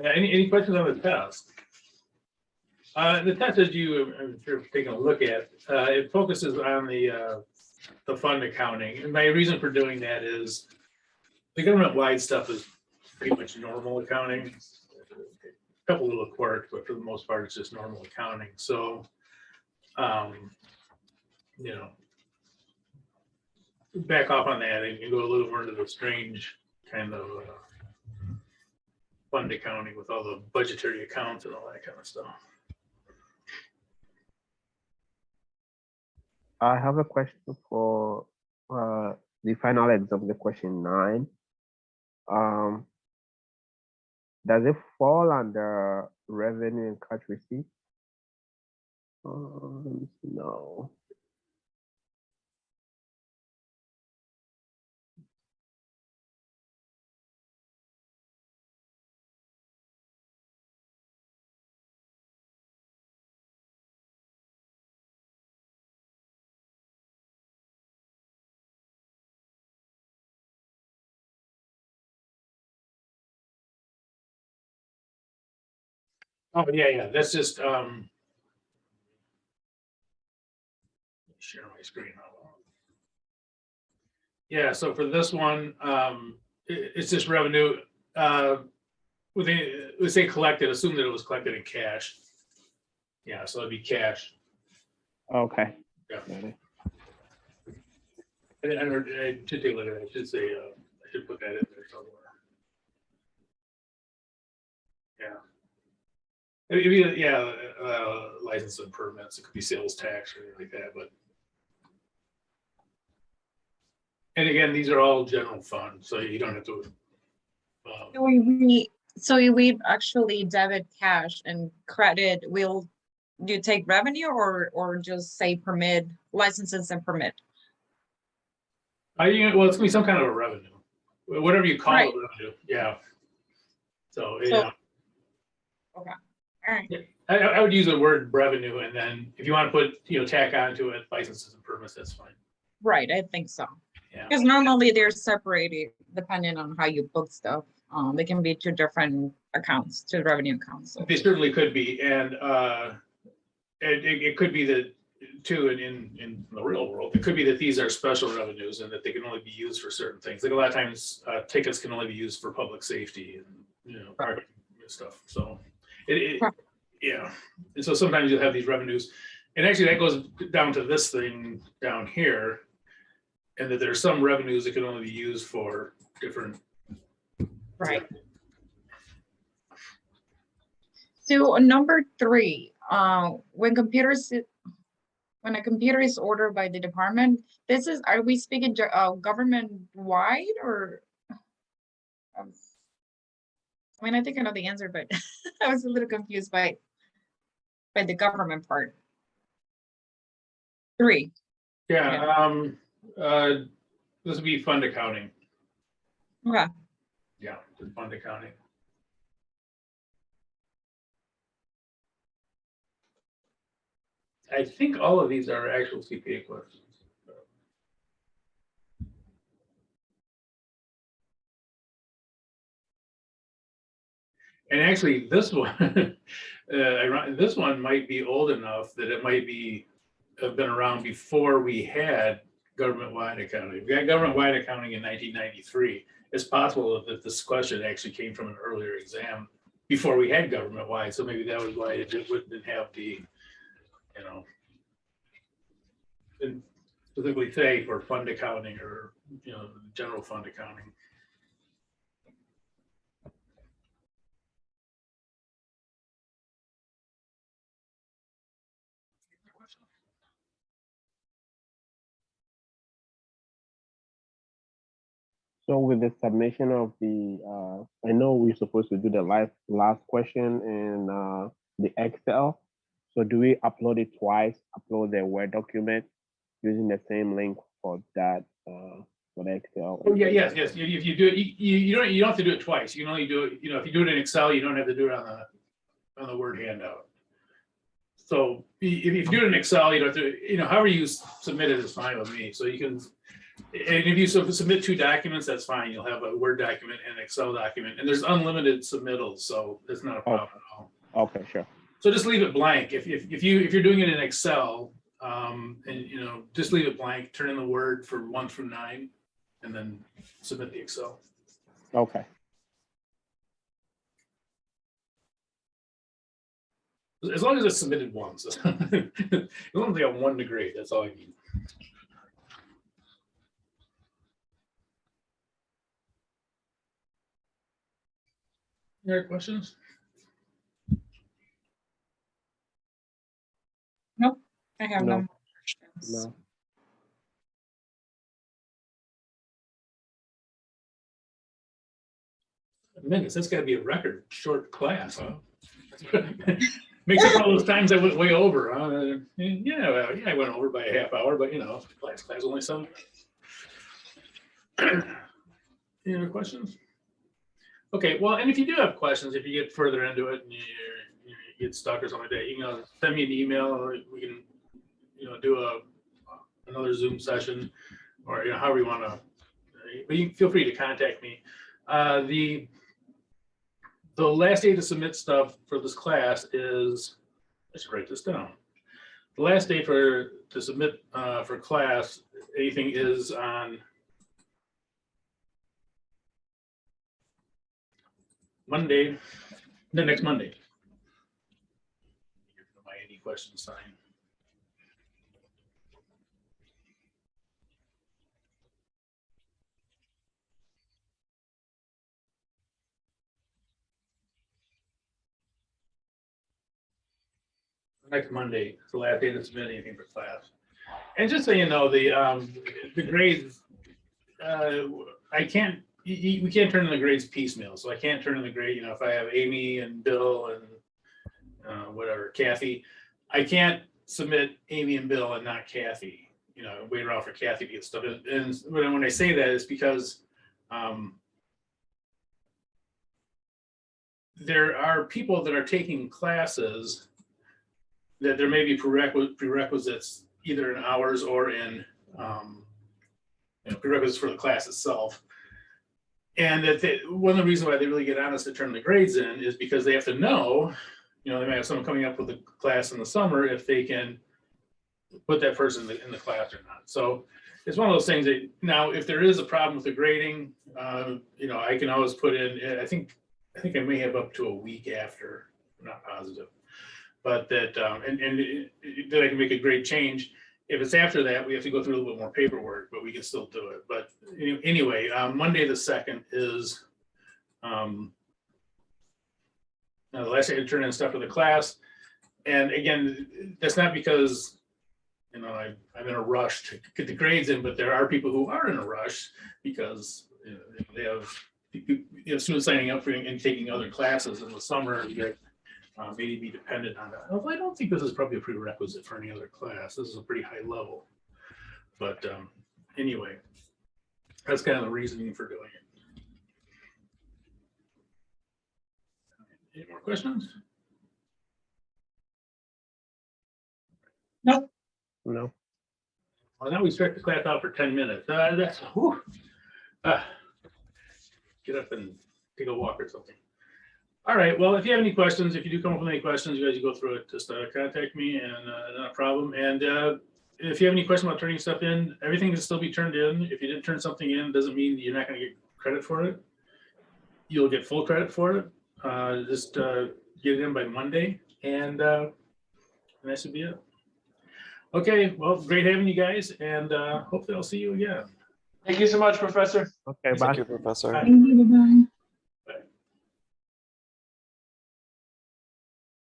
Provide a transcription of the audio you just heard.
Any questions on the test? The test, as I'm sure taking a look at, it focuses on the fund accounting. And my reason for doing that is the government-wide stuff is pretty much normal accounting. A couple little quirks, but for the most part, it's just normal accounting. So, you know, back off on that and you go a little more into the strange kind of fund accounting with all the budgetary accounts and all that kind of stuff. I have a question for the final exam, the question 9. Does it fall under revenue and cash receipts? No. Oh, yeah. That's just share my screen. Yeah, so for this one, it's just revenue. When say collected, assume that it was collected in cash. Yeah, so it'd be cash. Okay. Yeah. I should take a look at it. I should say, I should put that in there somewhere. Yeah. Maybe, yeah, license and permits. It could be sales tax or anything like that, but. And again, these are all general fund, so you don't have to. So we actually debit cash and credit. Will you take revenue or just say permit, licenses and permit? Well, it's gonna be some kind of a revenue, whatever you call it, revenue. Yeah. So yeah. Okay. All right. Yeah. I would use the word revenue, and then if you want to put tack onto it licenses and permits, that's fine. Right, I think so. Yeah. Because normally they're separated depending on how you book stuff. They can be 2 different accounts, 2 revenue accounts. So. They certainly could be, and it could be that too. In the real world, it could be that these are special revenues and that they can only be used for certain things. Like a lot of times, tickets can only be used for public safety and parking and stuff. So yeah, and so sometimes you'll have these revenues, and actually that goes down to this thing down here, and that there's some revenues that can only be used for different. Right. So number 3, when a computer is ordered by the department, are we speaking government wide or? I mean, I think I know the answer, but I was a little confused by the government part. 3. Yeah. This would be fund accounting. Okay. Yeah, fund accounting. I think all of these are actual CPA questions. And actually, this one, this one might be old enough that it might have been around before we had government-wide accounting. We got government-wide accounting in 1993. It's possible that this question actually came from an earlier exam before we had government-wide. So maybe that was why it didn't have the, didn't specifically say for fund accounting or general fund accounting. So with the submission of the, I know we're supposed to do the last question in the Excel. So do we upload it twice, upload the Word document using the same link for that, for the Excel? Oh, yeah, yes. If you do it, you don't have to do it twice. You can only do it, if you do it in Excel, you don't have to do it on the Word handout. So if you do it in Excel, you don't have to, however you submit it is fine with me. So you can, And if you submit 2 documents, that's fine. You'll have a Word document and Excel document, and there's unlimited submittals, so it's not a problem at all. Okay, sure. So just leave it blank. If you're doing it in Excel, and just leave it blank, turn in the Word for 1 through 9, and then submit the Excel. Okay. As long as it's submitted once. As long as they got 1 degree, that's all I need. Any other questions? I have No. no more questions. No. Minutes, that's gotta be a record short class, huh? Makes up for all those times I went way over. Yeah, I went over by a half hour, but class only some. Any other questions? Okay, well, and if you do have questions, if you get further into it and you get stuck or something like that, you can send me an email, or we can, do another Zoom session, or however you want to. But you feel free to contact me. The last day to submit stuff for this class is, I should write this down. The last day to submit for class, anything, is on Monday, the next Monday. My any questions sign. Next Monday is the last day to submit anything for class. And just so you know, the grades, we can't turn in the grades piecemeal. So I can't turn in the grade, if I have Amy and Bill and whatever, Kathy, I can't submit Amy and Bill and not Kathy, wait around for Kathy to get stuff. And when I say that, it's because there are people that are taking classes that there may be prerequisites either in hours or in prerequisites for the class itself. And that one of the reasons why they really get on us to turn the grades in is because they have to know, they might have someone coming up with a class in the summer, if they can put that person in the class or not. So it's one of those things that now, if there is a problem with the grading, I can always put in, I think I may have up to a week after, I'm not positive. But that, and that I can make a grade change. If it's after that, we have to go through a little bit more paperwork, but we can still do it. But anyway, Monday the 2nd is the last day to turn in stuff for the class. And again, that's not because I'm in a rush to get the grades in, but there are people who are in a rush because they have students signing up for and taking other classes in the summer that maybe be dependent on that. Although I don't think this is probably a prerequisite for any other class. This is a pretty high level. But anyway, that's kind of the reasoning for doing it. Any more questions? Nope. No. Well, now we start the class out for 10 minutes. That's get up and take a walk or something. All right. Well, if you have any questions, if you do come up with any questions, you guys go through it. Just contact me, and not a problem. And if you have any questions about turning stuff in, everything can still be turned in. If you didn't turn something in, doesn't mean you're not going to get credit for it. You'll get full credit for it. Just get it in by Monday, and that should be it. Okay. Well, great having you guys, and hopefully I'll see you again. Thank you so much, Professor. Okay, bye. Thank you, Professor. Thank you. Bye-bye.